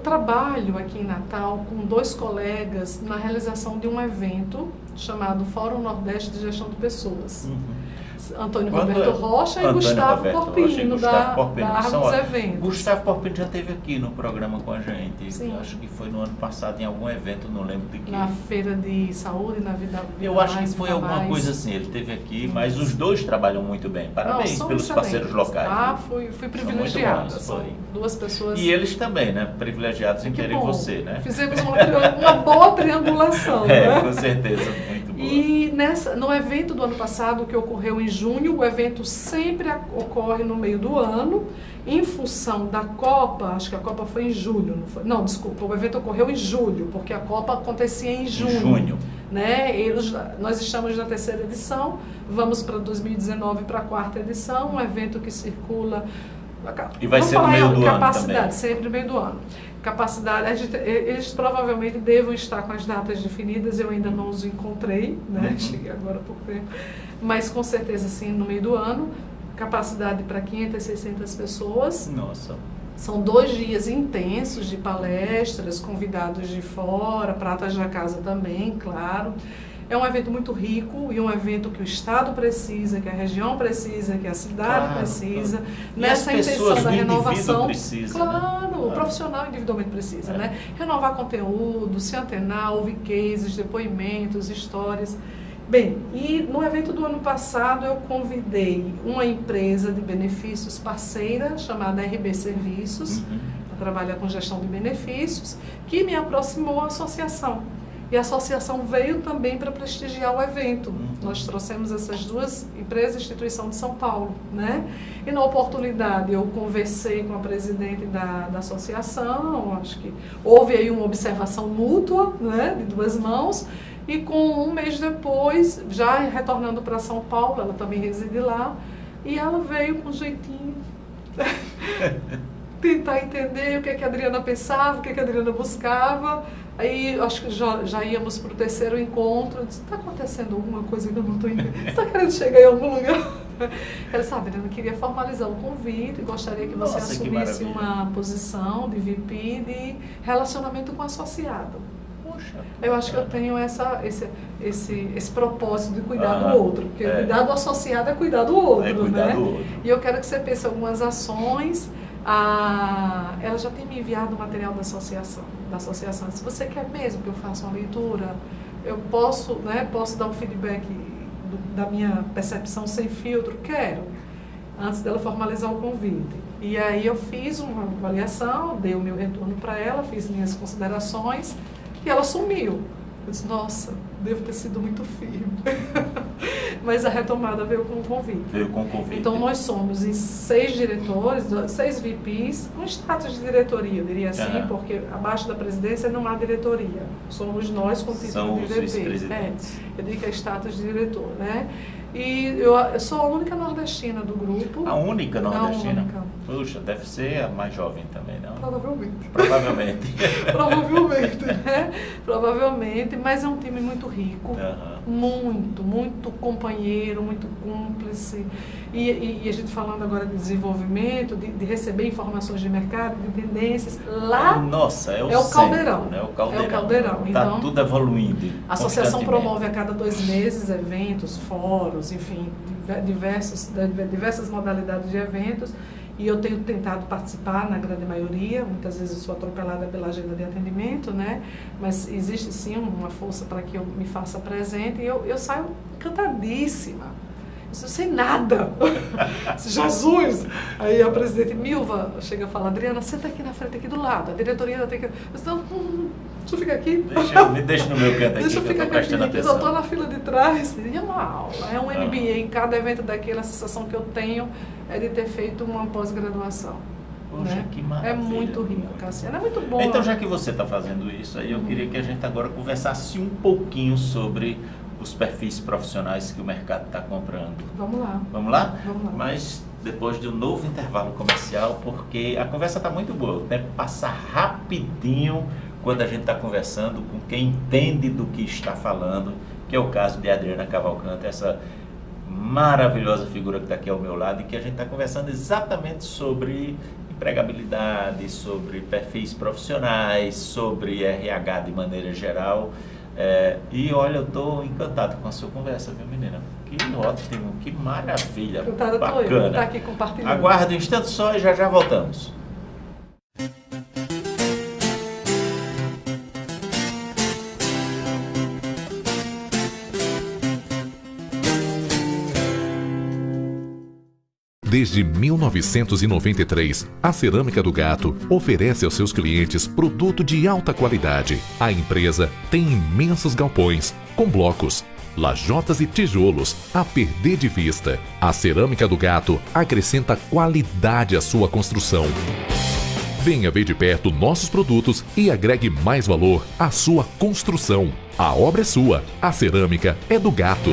trabalho aqui em Natal com 2 colegas na realização de um evento chamado Fórum Nordeste de Gestão de Pessoas. Antônio Roberto Rocha e Gustavo Porpino, da Árvores Eventos. Gustavo Porpino já esteve aqui no programa com a gente. Sim. Acho que foi no ano passado em algum evento, não lembro de que. Na Feira de Saúde, na Vida Eu acho que foi alguma coisa assim, ele esteve aqui, mas os 2 trabalham muito bem. Parabéns pelos excelentes parceiros locais. Fui privilegiada. São 2 pessoas. E eles também, né? Privilegiados em terem você, né? Fizemos uma boa triangulação. Né? Com certeza, muito boa. E no evento do ano passado, que ocorreu em junho, o evento sempre ocorre no meio do ano, em função da Copa, acho que a Copa foi em julho, não foi? Não, desculpa, o evento ocorreu em julho, porque a Copa acontecia em junho. Em junho. Né? Nós estamos na 3ª edição, vamos para 2019 para a 4ª edição, um evento que circula... E vai ser no meio do ano também. Sempre no meio do ano. Capacidade, eles provavelmente devam estar com as datas definidas, eu ainda não os encontrei, né? Cheguei agora há pouco tempo, mas com certeza sim, no meio do ano. Capacidade para 500, 600 pessoas. Nossa. São 2 dias intensos de palestras, convidados de fora, pratas da casa também, claro. É um evento muito rico e um evento que o Estado precisa, que a região precisa, que a cidade precisa. Nessa intenção da renovação. Precisa, claro, né? O profissional individualmente precisa, né? Renovar conteúdo, se antenar, ouvir cases, depoimentos, histórias. Bem, e no evento do ano passado eu convidei uma empresa de benefícios parceira chamada RB Serviços, que trabalha com gestão de benefícios, que me aproximou à associação. E a associação veio também para prestigiar o evento. Nós trouxemos essas 2 empresas e instituição de São Paulo, né? E na oportunidade eu conversei com a presidente da associação, acho que houve aí uma observação mútua, né, de 2 mãos, e com 1 mês depois, já retornando para São Paulo, ela também reside lá, e ela veio com um jeitinho tentar entender o que a Adriana pensava, o que a Adriana buscava. Aí acho que já íamos para o 3º encontro. Eu disse, está acontecendo alguma coisa que eu não estou entendendo? Você está querendo chegar em algum lugar? Ela disse, Adriana, queria formalizar o convite, gostaria que você assumisse uma posição de VP de relacionamento com associado. Poxa, eu acho que eu tenho esse propósito de cuidar do outro, porque cuidar do associado é cuidar do outro, né? E eu quero que você pense algumas ações. Ela já tem me enviado o material da associação. Se você quer mesmo que eu faça uma leitura, eu posso dar um feedback da minha percepção sem filtro? Quero, antes dela formalizar o convite. E aí eu fiz uma avaliação, dei o meu retorno para ela, fiz minhas considerações e ela sumiu. Eu disse, nossa, devo ter sido muito firme. Mas a retomada veio com o convite. Então nós somos em 6 diretores, 6 VPs, com status de diretoria, eu diria assim, porque abaixo da presidência não há diretoria. Somos nós com título de VP. Eu digo que é status de diretor, né? E eu sou a única nordestina do grupo. A única nordestina? A única. Puxa, deve ser a mais jovem também, não? Provavelmente. Provavelmente, né? Provavelmente, mas é um time muito rico, muito companheiro, muito cúmplice. E a gente falando agora de desenvolvimento, de receber informações de mercado, de tendências, lá nossa, é o caldeirão. Né? É o caldeirão. Está então, tudo evoluindo. A associação promove a cada 2 meses eventos, fóruns, enfim, diversas modalidades de eventos. E eu tenho tentado participar na grande maioria, muitas vezes eu sou atropelada pela agenda de atendimento, né? Mas existe sim uma força para que eu me faça presente e eu saio encantadíssima. Eu Eu sei nada. Jesus! Aí a presidente Milva chega e fala, Adriana, senta aqui na frente, aqui do lado. A diretoria tem que... Eu disse, não, deixa eu ficar aqui. Me deixa no meu canto aqui, deixa eu que ficar eu tô prestando aqui, atenção. eu estou na fila de trás. E é uma aula, é um MBA. Em cada evento daquele, a sensação que eu tenho é de ter feito uma pós-graduação. Poxa, né? que maravilha. É muito rico, Cassiano, é muito bom. Então, já que você está fazendo isso, aí eu queria que a gente agora conversasse um pouquinho sobre os perfis profissionais que o mercado está comprando. Vamos lá. Vamos lá? Vamos lá. Mas depois de um novo intervalo comercial, porque a conversa está muito boa. O tempo passa rapidinho quando a gente está conversando com quem entende do que está falando, que é o caso de Adriana Cavalcante, essa maravilhosa figura que está aqui ao meu lado, e que a gente está conversando exatamente sobre empregabilidade, sobre perfis profissionais, sobre RH de maneira geral. E olha, eu estou encantado com a sua conversa, viu, menina? Que ótimo, que maravilha, Encantada bacana. tô eu, tá aqui compartilhando. Aguarde um instante só e já voltamos. Desde 1993, a Cerâmica do Gato oferece aos seus clientes produto de alta qualidade. A empresa tem imensos galpões, com blocos, lajotas e tijolos a perder de vista. A Cerâmica do Gato acrescenta qualidade à sua construção. Venha ver de perto nossos produtos e agregue mais valor à sua construção. A obra é sua, a cerâmica é do Gato.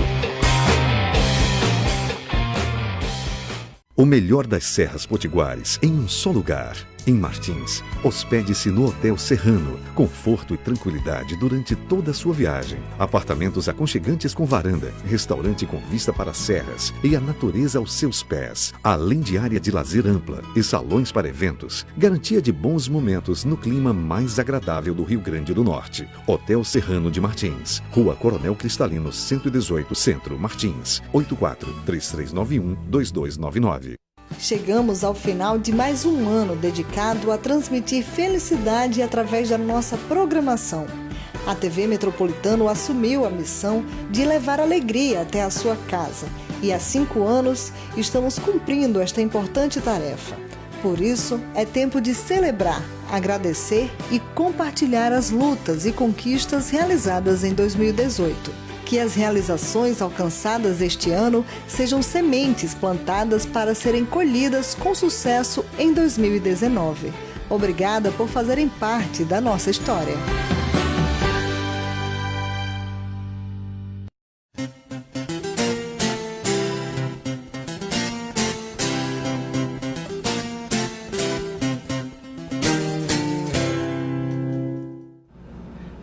O melhor das Serras Potiguares em um só lugar. Em Martins, hospede-se no Hotel Serrano. Conforto e tranquilidade durante toda a sua viagem. Apartamentos aconchegantes com varanda, restaurante com vista para serras e a natureza aos seus pés. Além de área de lazer ampla e salões para eventos. Garantia de bons momentos no clima mais agradável do Rio Grande do Norte. Hotel Serrano de Martins. Rua Coronel Cristalino, 118, Centro, Martins. 84-3391-2299. Chegamos ao final de mais um ano dedicado a transmitir felicidade através da nossa programação. A TV Metropolitano assumiu a missão de levar alegria até a sua casa e há 5 anos estamos cumprindo esta importante tarefa. Por isso, é tempo de celebrar, agradecer e compartilhar as lutas e conquistas realizadas em 2018. Que as realizações alcançadas este ano sejam sementes plantadas para serem colhidas com sucesso em 2019. Obrigada por fazerem parte da nossa história.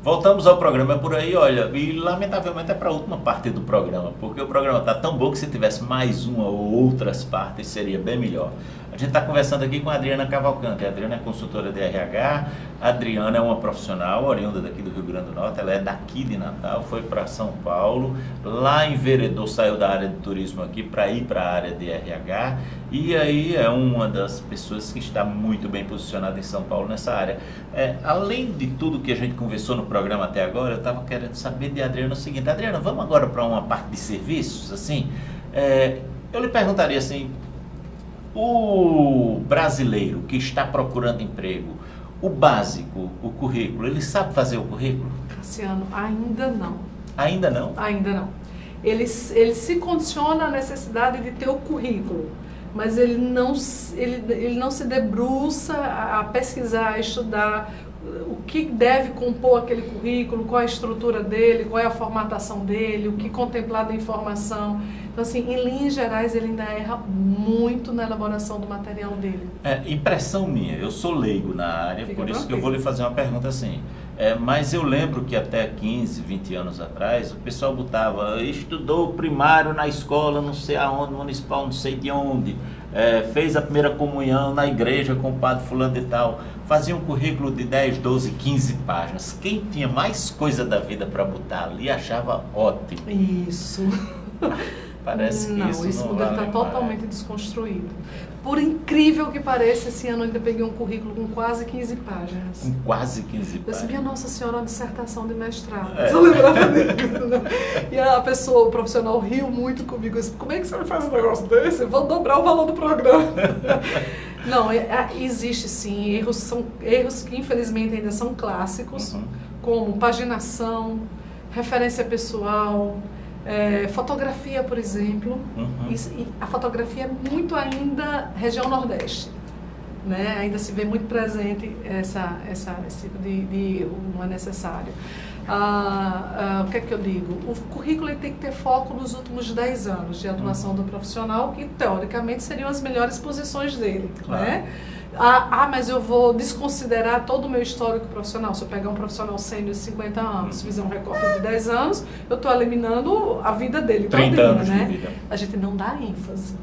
Voltamos ao programa por aí, olha, e lamentavelmente é para a última parte do programa, porque o programa está tão bom que se tivesse mais uma ou outras partes seria bem melhor. A gente está conversando aqui com a Adriana Cavalcante. A Adriana é consultora de RH, a Adriana é uma profissional oriunda daqui do Rio Grande do Norte, ela é daqui de Natal, foi para São Paulo, lá em Vereador saiu da área de turismo aqui para ir para a área de RH, e aí é uma das pessoas que está muito bem posicionada em São Paulo nessa área. Além de tudo que a gente conversou no programa até agora, eu estava querendo saber de Adriana o seguinte: Adriana, vamos agora para uma parte de serviços, assim? Eu lhe perguntaria assim, o brasileiro que está procurando emprego, o básico, o currículo, ele sabe fazer o currículo? Cassiano, ainda não. Ainda não? Ainda não. Ele se condiciona à necessidade de ter o currículo, mas ele não se debruça a pesquisar, a estudar o que deve compor aquele currículo, qual a estrutura dele, qual é a formatação dele, o que contemplar da informação. Então, assim, em linhas gerais, ele ainda erra muito na elaboração do material dele. Impressão minha, eu sou leigo na área, por isso que eu vou lhe fazer uma pergunta assim. Mas eu lembro que até 15, 20 anos atrás, o pessoal botava, estudou primário na escola, não sei aonde, municipal, não sei de onde, fez a primeira comunhão na igreja com o padre fulano e tal, fazia um currículo de 10, 12, 15 páginas. Quem tinha mais coisa da vida para botar ali achava ótimo. Isso. Parece que não, isso esse não modelo vale está mais. totalmente desconstruído. Por incrível que pareça, esse ano eu ainda peguei um currículo com quase 15 páginas. Com quase 15 Eu disse, páginas. minha Nossa Senhora, uma dissertação de mestrado. Eu lembrava disso, né? E a pessoa, o profissional, riu muito comigo. Eu disse, como é que você faz um negócio desse? Vou dobrar o valor do programa. Não, existe sim, são erros que infelizmente ainda são clássicos, como paginação, referência pessoal, fotografia, por exemplo. E a fotografia é muito ainda região Nordeste, né? Ainda se vê muito presente esse tipo de erro, não é necessário. O que é que eu digo? O currículo ele tem que ter foco nos últimos 10 anos de atuação do profissional, que teoricamente seriam as melhores posições dele, claro, né? Mas eu vou desconsiderar todo o meu histórico profissional. Se eu pegar um profissional sênior de 50 anos, fizer um recorte de 10 anos, eu estou eliminando a vida dele. 30 anos, né? de vida. A gente não dá ênfase.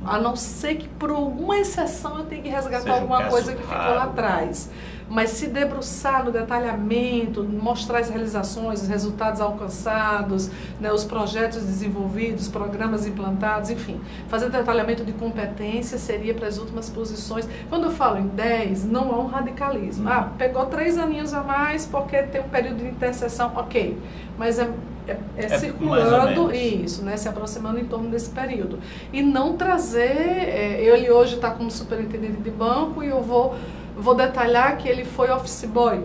A não ser que, por alguma exceção, eu tenha que resgatar alguma coisa que ficou lá atrás. Mas se debruçar no detalhamento, mostrar as realizações, os resultados alcançados, né, os projetos desenvolvidos, programas implantados, enfim. Fazer detalhamento de competência seria para as últimas posições. Quando eu falo em 10, não há um radicalismo. Pegou 3 aninhos a mais porque tem um período de interseção, ok. Mas circulando isso, né, se aproximando em torno desse período. E não trazer, ele hoje está como superintendente de banco e eu vou detalhar que ele foi office boy.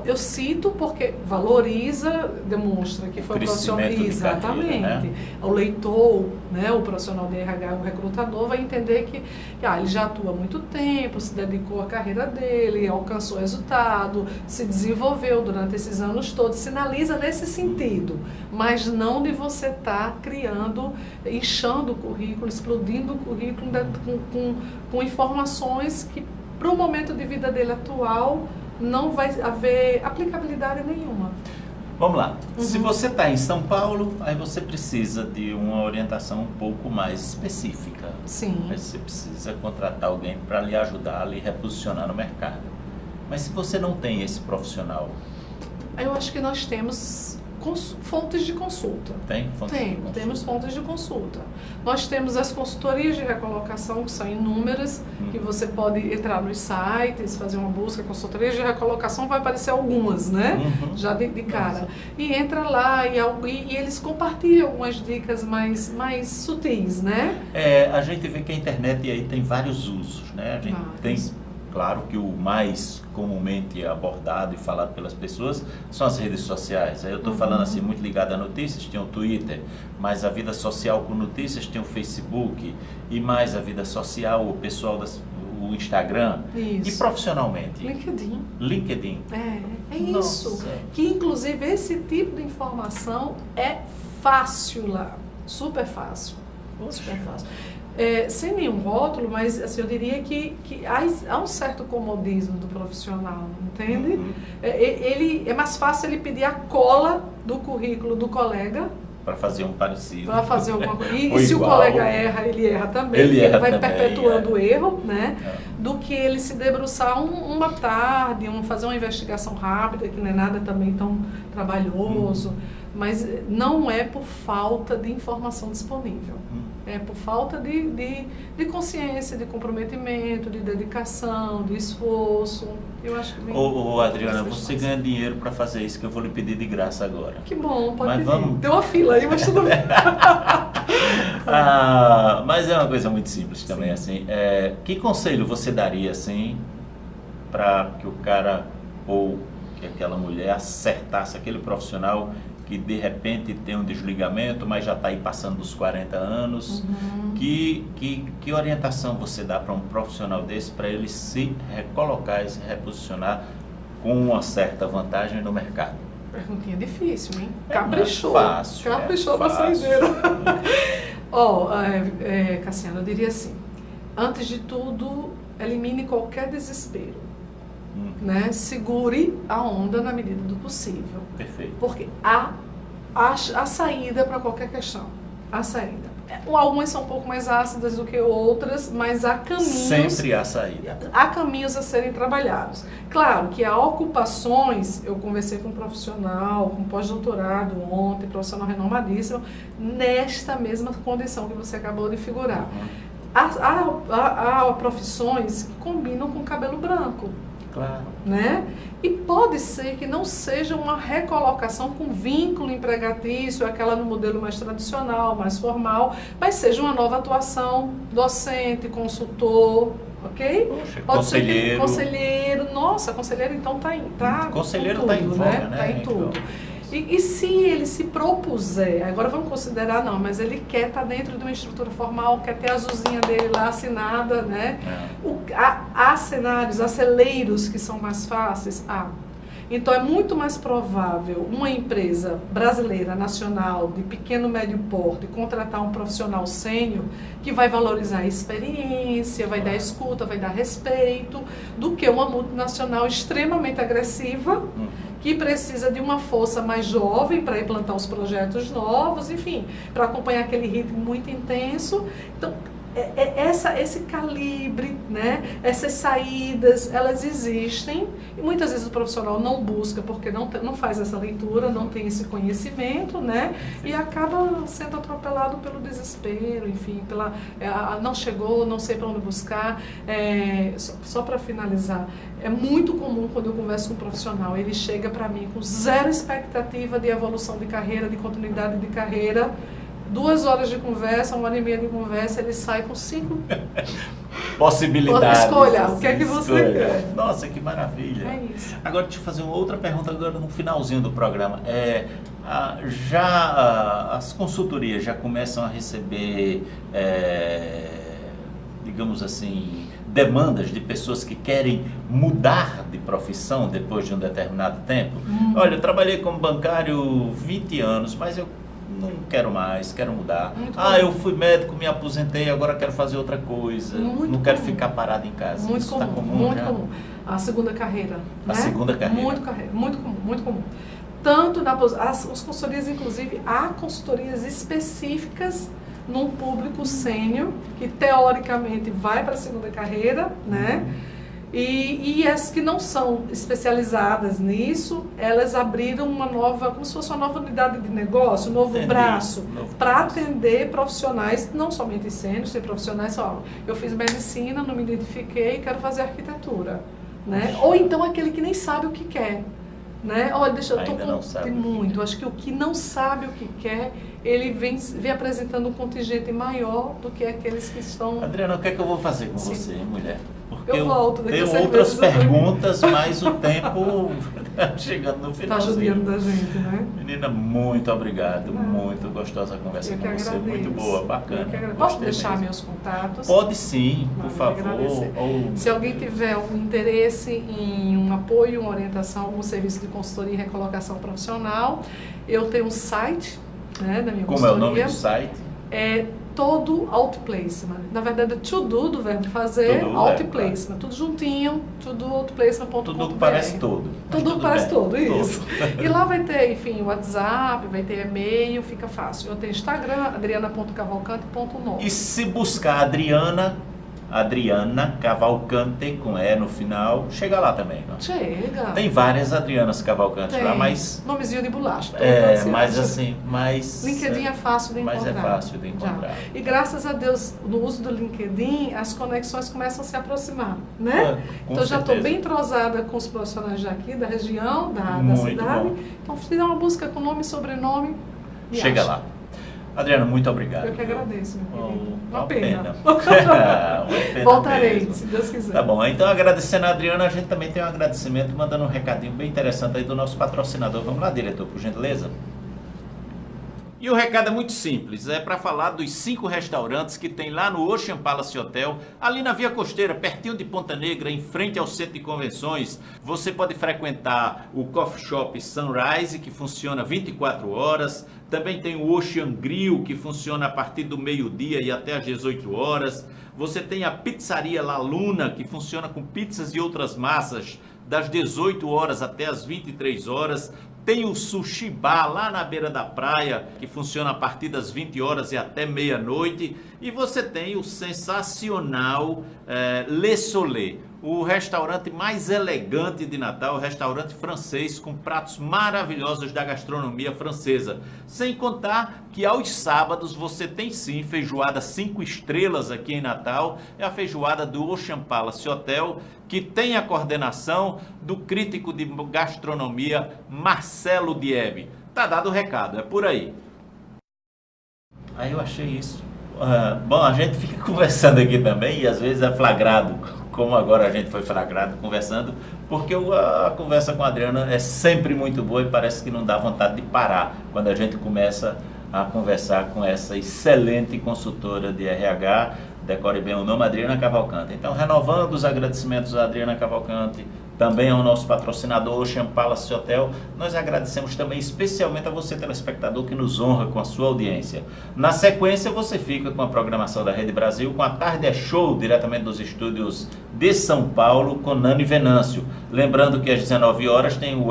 Eu cito porque valoriza, demonstra que foi um profissional. Exatamente. Carreira, né? O leitor, né, o profissional de RH, o recrutador, vai entender que ele já atua há muito tempo, se dedicou à carreira dele, alcançou resultado, se desenvolveu durante esses anos todos. Sinaliza nesse sentido, mas não de você estar criando, inchando o currículo, explodindo o currículo com informações que, para o momento de vida dele atual, não vai haver aplicabilidade nenhuma. Vamos lá. Se você está em São Paulo, aí você precisa de uma orientação um pouco mais específica. Sim. Você precisa contratar alguém para lhe ajudar a lhe reposicionar no mercado. Mas se você não tem esse profissional... Eu acho que nós temos fontes de consulta. Tem fontes de consulta? Temos fontes de consulta. Nós temos as consultorias de recolocação, que são inúmeras, que você pode entrar nos sites, fazer uma busca, consultorias de recolocação, vai aparecer algumas, né? Já de cara. E entra lá e eles compartilham algumas dicas mais sutis, né? A gente vê que a internet aí tem vários usos, né? A gente tem... Claro que o mais comumente abordado e falado pelas pessoas são as redes sociais. Aí eu estou falando assim, muito ligado a notícias, tem o Twitter, mas a vida social com notícias tem o Facebook, e mais a vida social, o pessoal o Instagram. Isso. E profissionalmente? LinkedIn. É isso. Que inclusive esse tipo de informação é fácil lá, super fácil. Super fácil. Sem nenhum rótulo, mas assim, eu diria que há um certo comodismo do profissional, entende? É mais fácil ele pedir a cola do currículo do colega para fazer um parecido. Para fazer alguma coisa. E se o colega erra, ele erra também. Ele vai perpetuando o erro, né? Do que ele se debruçar uma tarde, fazer uma investigação rápida, que não é nada também tão trabalhoso. Mas não é por falta de informação disponível. É por falta de consciência, de comprometimento, de dedicação, de esforço. Eu acho que... Adriana, você ganha dinheiro para fazer isso, que eu vou lhe pedir de graça agora. Que bom, pode pedir. Vamos... Tem uma fila aí, mas tudo bem. Mas é uma coisa muito simples também, assim. Que conselho você daria, assim, para que o cara ou que aquela mulher acertasse aquele profissional que de repente tem um desligamento, mas já está aí passando dos 40 anos. Que orientação você dá para um profissional desse para ele se recolocar e se reposicionar com uma certa vantagem no mercado? Perguntinha difícil, hein? Caprichou. Caprichou na saideira. Cassiano, eu diria assim, antes de tudo, elimine qualquer desespero. Né? Segure a onda na medida do possível. Perfeito. Porque há saída para qualquer questão. Há saída. Algumas são um pouco mais ácidas do que outras, mas há caminhos... Sempre há saída. Há caminhos a serem trabalhados. Claro que há ocupações, eu conversei com um profissional, com pós-doutorado ontem, profissional renomadíssimo, nesta mesma condição que você acabou de figurar. há profissões que combinam com cabelo branco. Claro. Né? E pode ser que não seja uma recolocação com vínculo empregatício, aquela no modelo mais tradicional, mais formal, mas seja uma nova atuação, docente, consultor, ok? Poxa, pode conselheiro. Ser conselheiro, nossa, conselheiro então conselheiro está em voga, né? Está em tudo. E se ele se propuser, agora vamos considerar não, mas ele quer estar dentro de uma estrutura formal, quer ter a azulzinha dele lá assinada, né? Há cenários, há celeiros que são mais fáceis? Então é muito mais provável uma empresa brasileira, nacional, de pequeno, médio porte, contratar um profissional sênior que vai valorizar a experiência, vai dar escuta, vai dar respeito, do que uma multinacional extremamente agressiva, que precisa de uma força mais jovem para implantar os projetos novos, enfim, para acompanhar aquele ritmo muito intenso. Então, esse calibre, né, essas saídas, elas existem e muitas vezes o profissional não busca porque não faz essa leitura, não tem esse conhecimento, né, e acaba sendo atropelado pelo desespero, enfim, não chegou, não sei para onde buscar. Só para finalizar, é muito comum quando eu converso com um profissional, ele chega para mim com zero expectativa de evolução de carreira, de continuidade de carreira. 2 horas de conversa, 1h30 de conversa, ele sai com 5 possibilidades. Escolha, o que é que você quer? Nossa, que maravilha. É isso. Agora, deixa eu fazer uma outra pergunta agora no finalzinho do programa. As consultorias já começam a receber, digamos assim, demandas de pessoas que querem mudar de profissão depois de um determinado tempo? Olha, eu trabalhei como bancário 20 anos, mas eu não quero mais, quero mudar. Eu fui médico, me aposentei, agora quero fazer outra coisa. Não quero ficar parado em casa. Muito Isso comum, está comum, muito já? comum. A segunda carreira. A segunda carreira. Muito comum, muito comum. Tanto as consultorias, inclusive, há consultorias específicas num público sênior, que teoricamente vai para a segunda carreira, né? E as que não são especializadas nisso, elas abriram uma nova, como se fosse uma nova unidade de negócio, um novo braço, para atender profissionais, não somente sêniores, tem profissionais, eu fiz medicina, não me identifiquei, quero fazer arquitetura, né? Ou então aquele que nem sabe o que quer, né? Olha, acho que o que não sabe o que quer, ele vem apresentando um contingente maior do que aqueles que estão... Adriana, o que é que eu vou fazer com você, mulher? Porque eu volto. Tenho outras perguntas, mas o tempo chegando no final. Está judiando da gente, né? Menina, muito obrigado. Muito gostosa a conversa com você. Muito boa, bacana. Posso deixar meus contatos? Pode sim, por favor. Se alguém tiver um interesse em um apoio, uma orientação, algum serviço de consultoria e recolocação profissional, eu tenho um site, né, da minha consultoria. Como é o nome do site? Todo Outplacement. Na verdade, to do verbo fazer, Outplacement. Tudo juntinho, tudooutplacement.com.br. Tudo parece todo. Tudo parece todo, isso. E lá vai ter, enfim, WhatsApp, vai ter e-mail, fica fácil. Eu tenho Instagram, adriana.cavalcante.9. E se buscar Adriana Cavalcante, com E no final, chega lá também, não? Chega. Tem várias Adrianas Cavalcante lá, mas... Nomezinho de bolacha. Mas assim, LinkedIn é fácil de encontrar. Mas é fácil de encontrar. E graças a Deus, no uso do LinkedIn, as conexões começam a se aproximar, né? Então já estou bem entrosada com os profissionais daqui, da região, da cidade. Bom. Então, se der uma busca com nome e sobrenome, chega lá. Adriana, muito obrigado. Eu que agradeço, meu querido. Uma pena. Voltarei, mesmo. Se Deus quiser. Tá bom, então agradecendo a Adriana, a gente também tem um agradecimento, mandando um recadinho bem interessante aí do nosso patrocinador. Vamos lá, diretor, por gentileza. E o recado é muito simples, é para falar dos 5 restaurantes que tem lá no Ocean Palace Hotel, ali na Via Costeira, pertinho de Ponta Negra, em frente ao Centro de Convenções. Você pode frequentar o Coffee Shop Sunrise, que funciona 24 horas. Também tem o Ocean Grill, que funciona a partir do meio-dia e até às 18 horas. Você tem a Pizzaria La Luna, que funciona com pizzas e outras massas, das 18 horas até as 23 horas. Tem o Sushi Bar lá na beira da praia, que funciona a partir das 20 horas e até meia-noite. E você tem o sensacional Le Soleil, o restaurante mais elegante de Natal, o restaurante francês, com pratos maravilhosos da gastronomia francesa. Sem contar que aos sábados você tem sim feijoada 5 estrelas aqui em Natal, é a feijoada do Ocean Palace Hotel, que tem a coordenação do crítico de gastronomia Marcelo Diebe. Tá dado o recado, é por aí. Aí eu achei isso. Bom, a gente fica conversando aqui também e às vezes é flagrado, como agora a gente foi flagrado conversando, porque a conversa com a Adriana é sempre muito boa e parece que não dá vontade de parar quando a gente começa a conversar com essa excelente consultora de RH, decore bem o nome, Adriana Cavalcante. Então, renovando os agradecimentos à Adriana Cavalcante, também ao nosso patrocinador Ocean Palace Hotel, nós agradecemos também especialmente a você, telespectador, que nos honra com a sua audiência. Na sequência, você fica com a programação da Rede Brasil, com a Tarde é Show, diretamente dos estúdios de São Paulo, com Nani Venâncio. Lembrando que às 19 horas tem o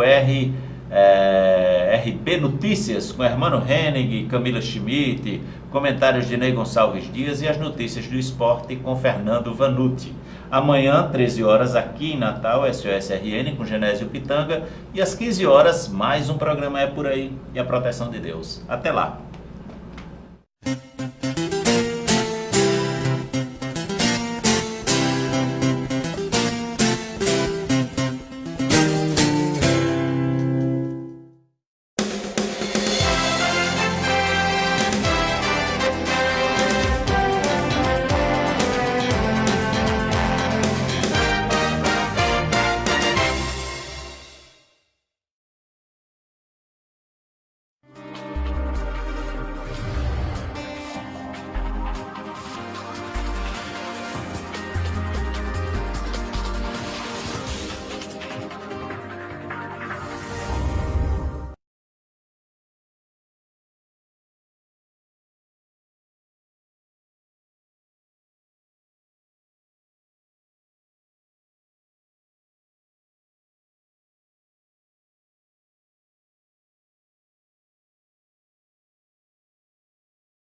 RP Notícias, com Hermano Henning, Camila Schmidt, comentários de Ney Gonçalves Dias e as notícias do esporte com Fernando Vanucci. Amanhã, 13 horas, aqui em Natal, SOS-RN com Genésio Pitanga. E às 15 horas, mais um programa É Por Aí e a Proteção de Deus. Até lá!